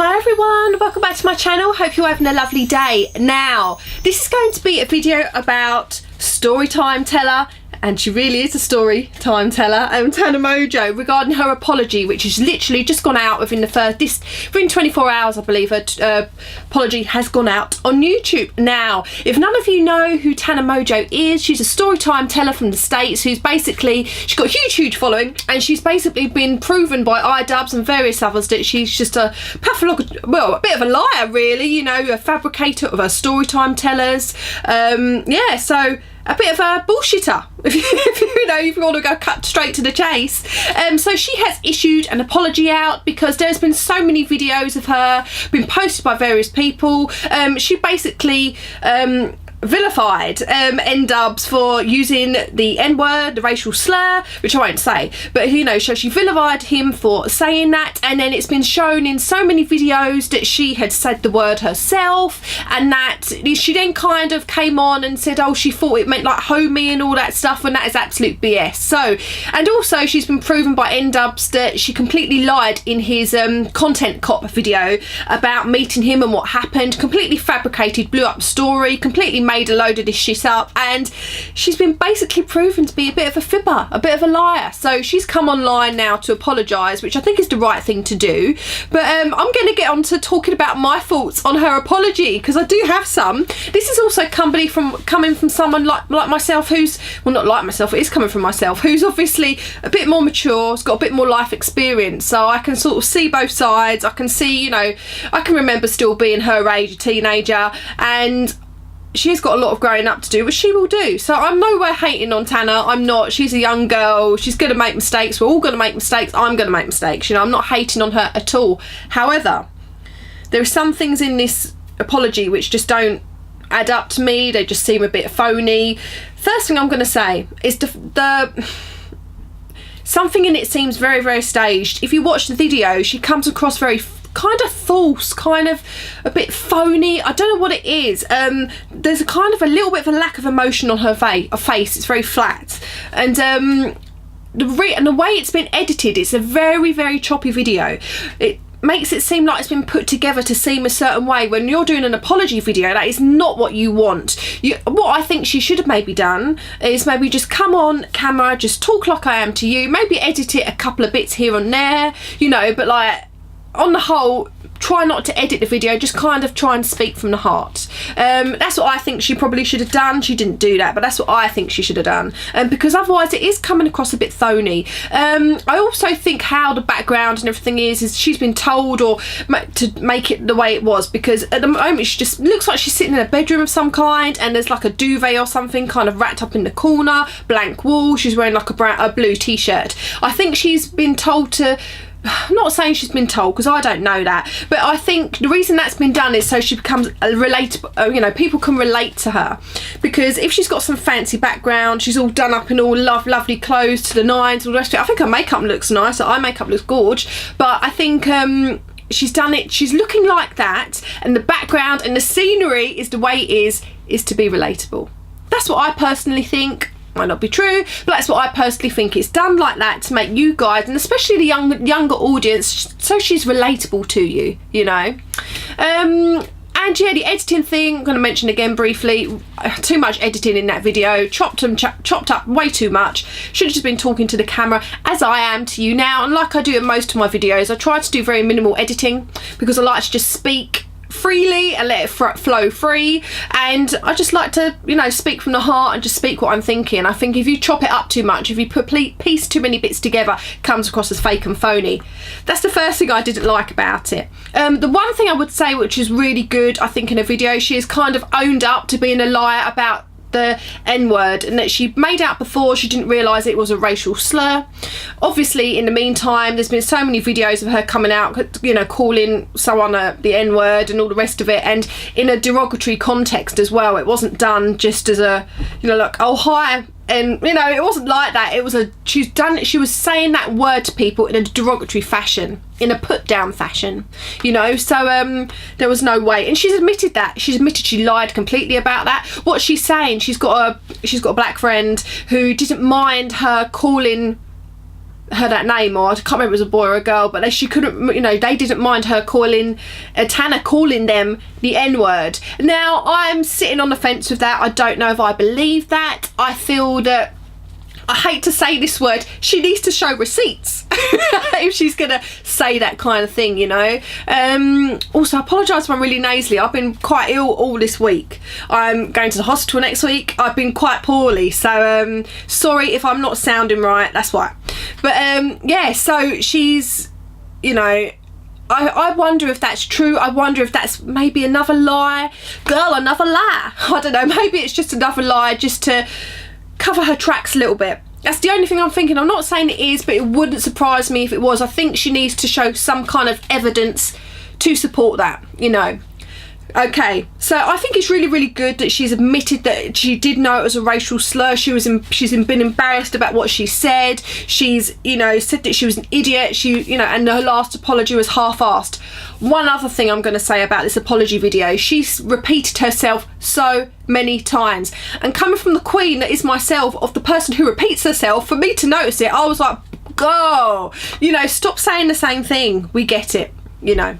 Hi everyone, welcome back to my channel. Hope you're having a lovely day. Now, this is going to be a video about story time teller, and she really is a story time teller, Tana Mongeau, regarding her apology, which has literally just gone out within within 24 hours, I believe. Her apology has gone out on YouTube. Now, if none of you know who Tana Mongeau is, she's a story time teller from the States who's basically, she's got a huge following, and she's basically been proven by I-Dubbbz and various others that she's just a a bit of a liar, really, you know, a fabricator of her story time tellers. Yeah, so a bit of a bullshitter, if you want to go cut straight to the chase. So she has issued an apology out because there's been so many videos of her been posted by various people. She basically vilified NDUBBZZ for using the N-word, the racial slur, which I won't say, but you know, so she vilified him for saying that, and then it's been shown in so many videos that she had said the word herself, and that she then kind of came on and said, oh, she thought it meant like homie and all that stuff, and that is absolute BS. So, and also she's been proven by NDUBBZZ that she completely lied in his content cop video about meeting him and what happened, completely fabricated, blew up the story, completely made a load of this shit up, and she's been basically proven to be a bit of a fibber, a bit of a liar. So she's come online now to apologise, which I think is the right thing to do. But I'm going to get on to talking about my thoughts on her apology, because I do have some. This is also coming from someone like myself, who's, well, not like myself, it is coming from myself, who's obviously a bit more mature, has got a bit more life experience, so I can sort of see both sides. I can see, you know, I can remember still being her age, a teenager, and she's got a lot of growing up to do, which she will do. So I'm nowhere hating on Tana. I'm not. She's a young girl. She's going to make mistakes. We're all going to make mistakes. I'm going to make mistakes. You know, I'm not hating on her at all. However, there are some things in this apology which just don't add up to me. They just seem a bit phony. First thing I'm going to say is something in it seems very, very staged. If you watch the video, she comes across very kind of false, kind of a bit phony. I don't know what it is. There's a kind of a little bit of a lack of emotion on her face. It's very flat, and the way it's been edited, it's a very, very choppy video. It makes it seem like it's been put together to seem a certain way. When you're doing an apology video, that is not what you want. What I think she should have maybe done is maybe just come on camera, just talk like I am to you, maybe edit it a couple of bits here and there, you know, but like, on the whole, try not to edit the video, just kind of try and speak from the heart. That's what I think she probably should have done. She didn't do that, but that's what I think she should have done, because otherwise it is coming across a bit phony. I also think how the background and everything is she's been told or to make it the way it was, because at the moment she just looks like she's sitting in a bedroom of some kind, and there's like a duvet or something kind of wrapped up in the corner, blank wall. She's wearing like a blue t-shirt. I think she's been told to, I'm not saying she's been told, because I don't know that, but I think the reason that's been done is so she becomes a relatable, you know, people can relate to her, because if she's got some fancy background, she's all done up in all lovely clothes to the nines, all the rest of it. I think her makeup looks nice, her eye makeup looks gorge, but I think she's done it, she's looking like that, and the background and the scenery is the way it is to be relatable. That's what I personally think. Might not be true, but that's what I personally think. It's done like that to make you guys, and especially the younger audience, so she's relatable to you, you know. And yeah, the editing thing, I'm going to mention again briefly. Too much editing in that video, chopped up way too much. Should have just been talking to the camera as I am to you now, and like I do in most of my videos, I try to do very minimal editing because I like to just speak freely and let it flow free, and I just like to, you know, speak from the heart and just speak what I'm thinking. I think if you chop it up too much, if you piece too many bits together, it comes across as fake and phony. That's the first thing I didn't like about it. The one thing I would say which is really good, I think, in a video, she has kind of owned up to being a liar about the N-word, and that she made out before she didn't realise it was a racial slur. Obviously, in the meantime, there's been so many videos of her coming out, you know, calling someone the N-word and all the rest of it, and in a derogatory context as well. It wasn't done just as a, you know, like, oh hi, and you know, it wasn't like that. It was she was saying that word to people in a derogatory fashion, in a put down fashion, you know. So there was no way, and she's admitted that. She's admitted she lied completely about that. What she's saying, she's got a black friend who didn't mind her calling her that name, or I can't remember if it was a boy or a girl, but she couldn't, you know, they didn't mind her calling Tana calling them the N-word. Now I'm sitting on the fence with that. I don't know if I believe that. I feel that, I hate to say this word, she needs to show receipts if she's gonna say that kind of thing, you know. Also, I apologise if I'm really nasally. I've been quite ill all this week. I'm going to the hospital next week. I've been quite poorly, so sorry if I'm not sounding right, that's why. But yeah, so she's, you know, I wonder if that's true. I wonder if that's maybe another lie. Girl, another lie. I don't know, maybe it's just another lie just to cover her tracks a little bit. That's the only thing I'm thinking. I'm not saying it is, but it wouldn't surprise me if it was. I think she needs to show some kind of evidence to support that, you know. Okay, so I think it's really, really good that she's admitted that she did know it was a racial slur. She's been embarrassed about what she said. She's, you know, said that she was an idiot. She, you know, and her last apology was half-assed. One other thing I'm going to say about this apology video, she's repeated herself so many times. And coming from the queen that is myself, of the person who repeats herself, for me to notice it, I was like, go, you know, stop saying the same thing. We get it. You know.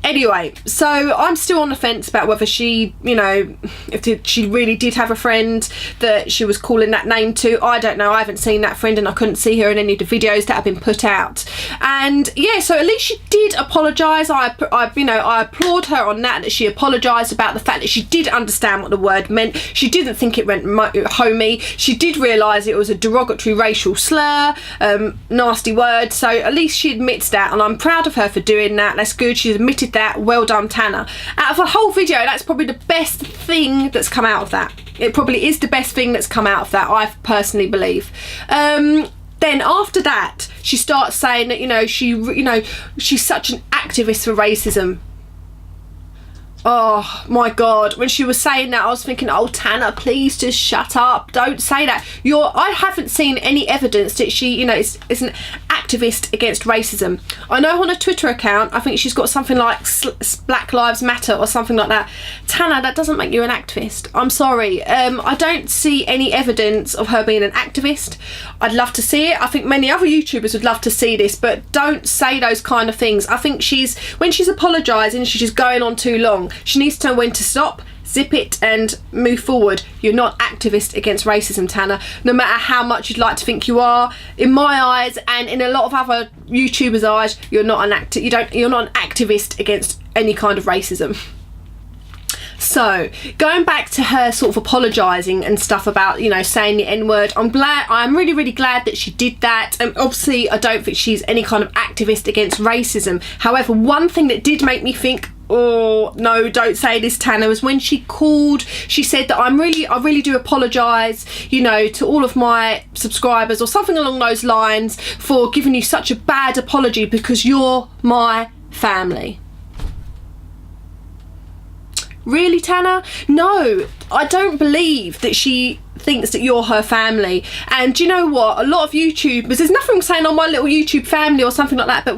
Anyway, so I'm still on the fence about whether she, you know, if she really did have a friend that she was calling that name to. I don't know. I haven't seen that friend, and I couldn't see her in any of the videos that have been put out. And yeah, so at least she did apologise. I you know, I applaud her on that she apologised about the fact that she did understand what the word meant. She didn't think it meant homie. She did realise it was a derogatory racial slur, nasty word. So at least she admits that, and I'm proud of her for doing that. That's good. She's admitted that. Well done, Tana. Out of the whole video, that's probably the best thing that's come out of that. It probably is the best thing that's come out of that, I personally believe. Then after that, she starts saying that, you know, she's such an activist for racism. Oh my god, when she was saying that, I was thinking, oh Tana, please just shut up, don't say that. I haven't seen any evidence that she, you know, is an activist against racism. I know on a Twitter account, I think she's got something like Black Lives Matter or something like that. Tana, that doesn't make you an activist. I'm sorry. I don't see any evidence of her being an activist. I'd love to see it. I think many other YouTubers would love to see this, but don't say those kind of things. I think when she's apologising, she's just going on too long. She needs to know when to stop, zip it, and move forward. You're not activist against racism, Tana. No matter how much you'd like to think you are, in my eyes and in a lot of other YouTubers' eyes, you're not an activist against any kind of racism. So going back to her sort of apologising and stuff about, you know, saying the N-word, I'm really, really glad that she did that. And obviously I don't think she's any kind of activist against racism. However, one thing that did make me think, oh no, don't say this, Tana, was when she said that I really do apologise, you know, to all of my subscribers or something along those lines for giving you such a bad apology because you're my family. Really, Tana? No, I don't believe that she thinks that you're her family. And do you know what? A lot of YouTubers, there's nothing saying on my little YouTube family or something like that, but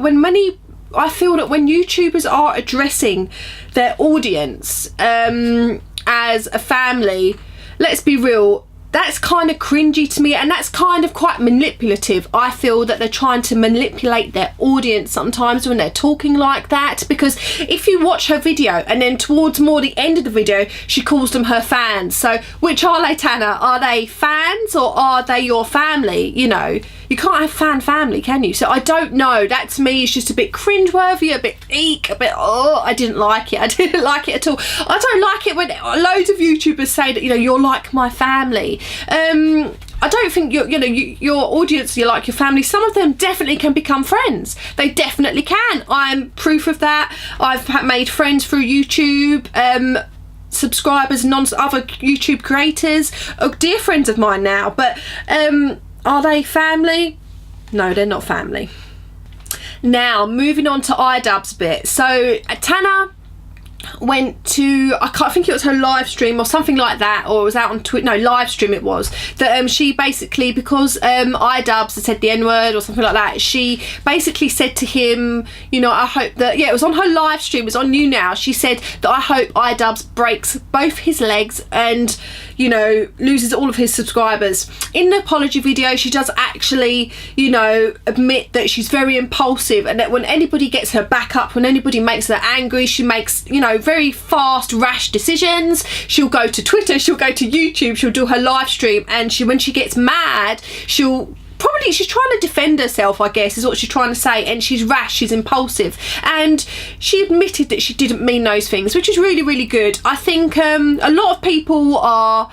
I feel that when YouTubers are addressing their audience as a family, let's be real, that's kind of cringy to me, and that's kind of quite manipulative. I feel that they're trying to manipulate their audience sometimes when they're talking like that, because if you watch her video and then towards more the end of the video she calls them her fans. So which are they, Tana? Are they fans or are they your family? You know, you can't have family, can you? So I don't know, that to me is just a bit cringeworthy, a bit eek, a bit, oh, I didn't like it. I didn't like it at all. I don't like it when loads of YouTubers say that, you know, you're like my family. I don't think your audience, you're like your family. Some of them definitely can become friends. They definitely can. I'm proof of that. I've made friends through YouTube. Subscribers, other YouTube creators are dear friends of mine now. But are they family? No, they're not family. Now moving on to I-Dubbbz bit. So Tana went to, I think it was her live stream or something like that, or it was out on Twitter, no, live stream it was, that she basically, because I-Dubbbz said the N-word or something like that, she basically said to him, you know, I hope that, yeah, it was on her live stream, it's on You Now, she said that I hope I-Dubbbz breaks both his legs and, you know, loses all of his subscribers. In the apology video, she does actually, you know, admit that she's very impulsive, and that when anybody gets her back up, when anybody makes her angry, she makes, you know, very fast, rash decisions. She'll go to Twitter, she'll go to YouTube, she'll do her live stream, and when she gets mad, she's trying to defend herself, I guess, is what she's trying to say, and she's rash, she's impulsive, and she admitted that she didn't mean those things, which is really, really good. I think a lot of people are,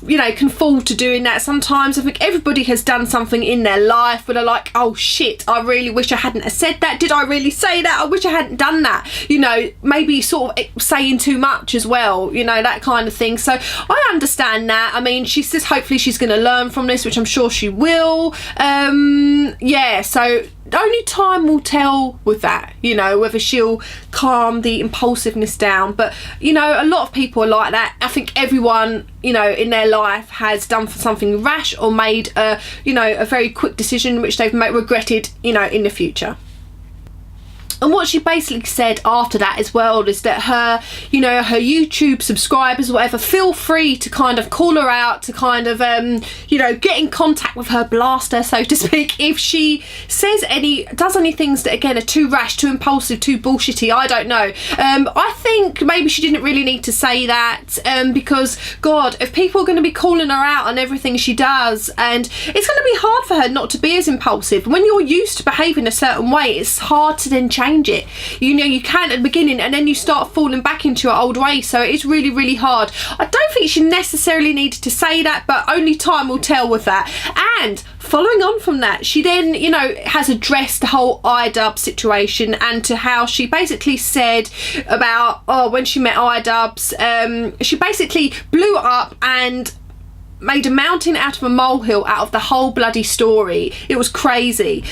you know, can fall to doing that sometimes. I think everybody has done something in their life where they're like, oh shit, I really wish I hadn't have said that. Did I really say that? I wish I hadn't done that. You know, maybe sort of saying too much as well, you know, that kind of thing. So I understand that. I mean, she says hopefully she's going to learn from this, which I'm sure she will. Yeah, so only time will tell with that, you know, whether she'll calm the impulsiveness down. But, you know, a lot of people are like that. I think everyone, you know, in their life has done something rash or made a, you know, a very quick decision which they've regretted, you know, in the future. And what she basically said after that as well is that her, you know, her YouTube subscribers or whatever, feel free to kind of call her out, to kind of, you know, get in contact with her, blast her, so to speak, if she does any things that, again, are too rash, too impulsive, too bullshitty. I don't know. I think maybe she didn't really need to say that, because, God, if people are going to be calling her out on everything she does, and it's going to be hard for her not to be as impulsive. When you're used to behaving a certain way, it's hard to then change it. You know, you can at the beginning, and then you start falling back into your old ways, so it's really, really hard. I don't think she necessarily needed to say that, but only time will tell with that. And following on from that, she then, you know, has addressed the whole I-Dubbbz situation, and to how she basically said about, oh, when she met I-Dubbbz, she basically blew up and made a mountain out of a molehill out of the whole bloody story. It was crazy.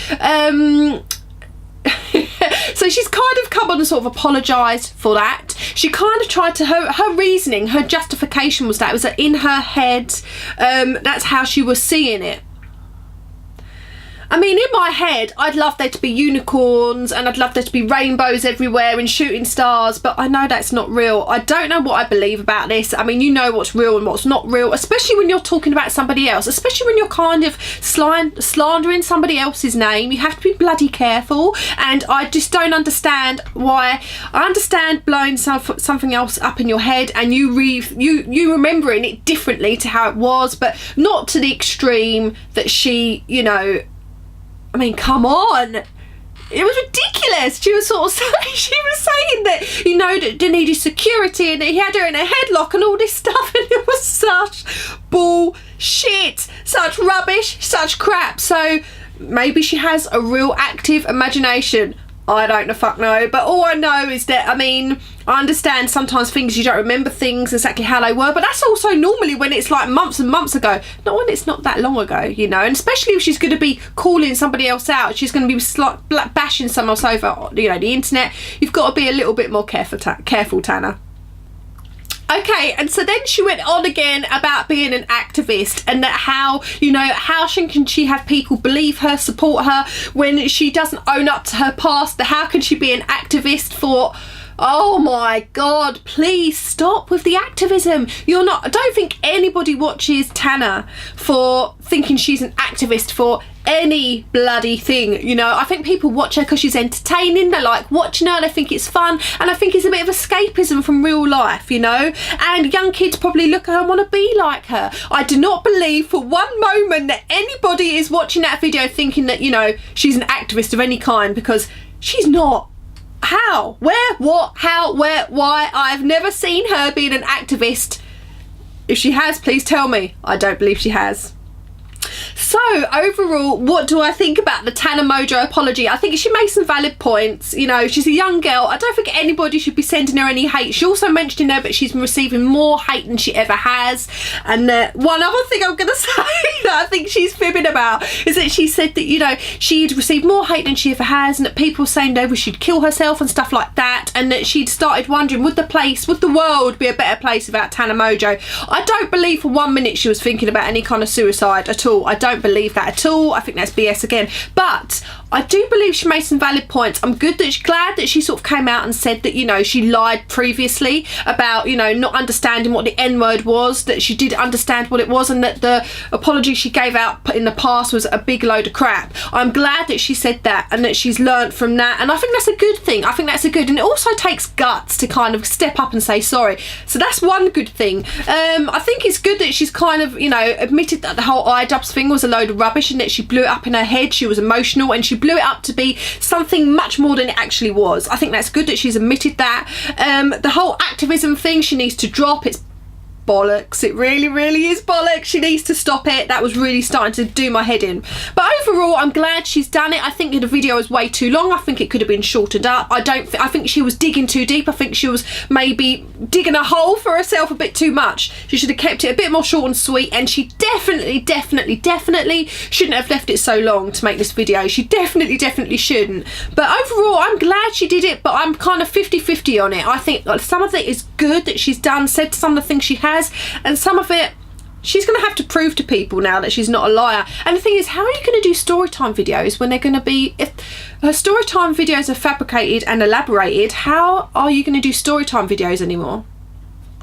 So she's kind of come on and sort of apologised for that. She kind of tried to, her reasoning, her justification was that it was that in her head, that's how she was seeing it. I mean, in my head, I'd love there to be unicorns, and I'd love there to be rainbows everywhere and shooting stars, but I know that's not real. I don't know what I believe about this. I mean, you know what's real and what's not real, especially when you're talking about somebody else, especially when you're kind of slandering somebody else's name. You have to be bloody careful, and I just don't understand why. I understand blowing something else up in your head and you remembering it differently to how it was, but not to the extreme that she, you know, I mean, come on. It was ridiculous. She was sort of saying that, you know, that they needed security and that he had her in a headlock and all this stuff, and it was such bullshit, such rubbish, such crap. So maybe she has a real active imagination. I don't know, fuck no. But all I know is that, I mean, I understand sometimes things, you don't remember things exactly how they were, but that's also normally when it's like months and months ago, not when it's not that long ago, you know. And especially if she's going to be calling somebody else out, she's going to be bashing someone else over, you know, the internet. You've got to be a little bit more careful, Tana. Okay, and so then she went on again about being an activist, and that how, you know, how can she have people believe her, support her, when she doesn't own up to her past? How can she be an activist for... Oh my God, please stop with the activism. You're not... I don't think anybody watches Tana for thinking she's an activist for any bloody thing, you know. I think people watch her because she's entertaining. They like watching her, they think it's fun, and I think it's a bit of escapism from real life, you know. And young kids probably look at her and want to be like her. I do not believe for one moment that anybody is watching that video thinking that, you know, she's an activist of any kind, because she's not. How? Where? What? How? Where? Why? I've never seen her being an activist. If she has, please tell me. I don't believe she has. So overall, what do I think about the Tana Mongeau apology? I think she makes some valid points. You know, she's a young girl. I don't think anybody should be sending her any hate. She also mentioned in there that she's been receiving more hate than she ever has. And one other thing I'm going to say that I think she's fibbing about is that she said that, you know, she'd received more hate than she ever has, and that people were saying that she'd kill herself and stuff like that, and that she'd started wondering, would the world be a better place without Tana Mongeau? I don't believe for 1 minute she was thinking about any kind of suicide at all. I don't believe that at all. I think that's BS again. But I do believe she made some valid points. I'm glad that she sort of came out and said that, you know, she lied previously about, you know, not understanding what the N-word was, that she did understand what it was, and that the apology she gave out in the past was a big load of crap. I'm glad that she said that and that she's learnt from that, and I think that's a good thing. I think that's a good, and it also takes guts to kind of step up and say sorry. So that's one good thing. I think it's good that she's kind of, you know, admitted that the whole I-Dubbbz thing was a load of rubbish and that she blew it up in her head. She was emotional and she blew it up to be something much more than it actually was. I think that's good that she's admitted that. The whole activism thing, she needs to drop. It's bollocks. It really, really is bollocks. She needs to stop it. That was really starting to do my head in. But overall, I'm glad she's done it. I think the video was way too long. I think it could have been shortened up. I think she was digging too deep. I think she was maybe digging a hole for herself a bit too much. She should have kept it a bit more short and sweet, and she definitely shouldn't have left it so long to make this video. She definitely shouldn't. But overall, I'm glad she did it, but I'm kind of 50-50 on it. I think some of it is good that she's done, said some of the things she has, and some of it she's going to have to prove to people now that she's not a liar. And the thing is, how are you going to do storytime videos when they're going to be, if her storytime videos are fabricated and elaborated, how are you going to do storytime videos anymore?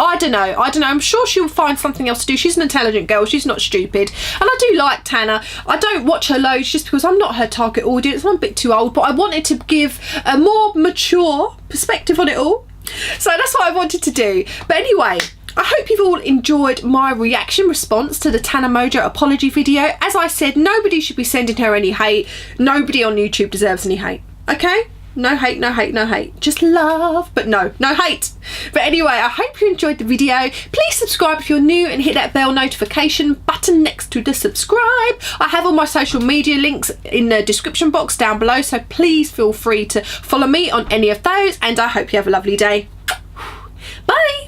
I don't know. I'm sure she'll find something else to do. She's an intelligent girl. She's not stupid. And I do like Tana. I don't watch her loads just because I'm not her target audience. I'm a bit too old, but I wanted to give a more mature perspective on it all. So that's what I wanted to do. But anyway, I hope you've all enjoyed my reaction response to the Tana Mongeau apology video. As I said, nobody should be sending her any hate. Nobody on YouTube deserves any hate. Okay? No hate, no hate, no hate. Just love, but no hate. But anyway, I hope you enjoyed the video. Please subscribe if you're new and hit that bell notification button next to the subscribe. I have all my social media links in the description box down below, so please feel free to follow me on any of those, and I hope you have a lovely day. Bye.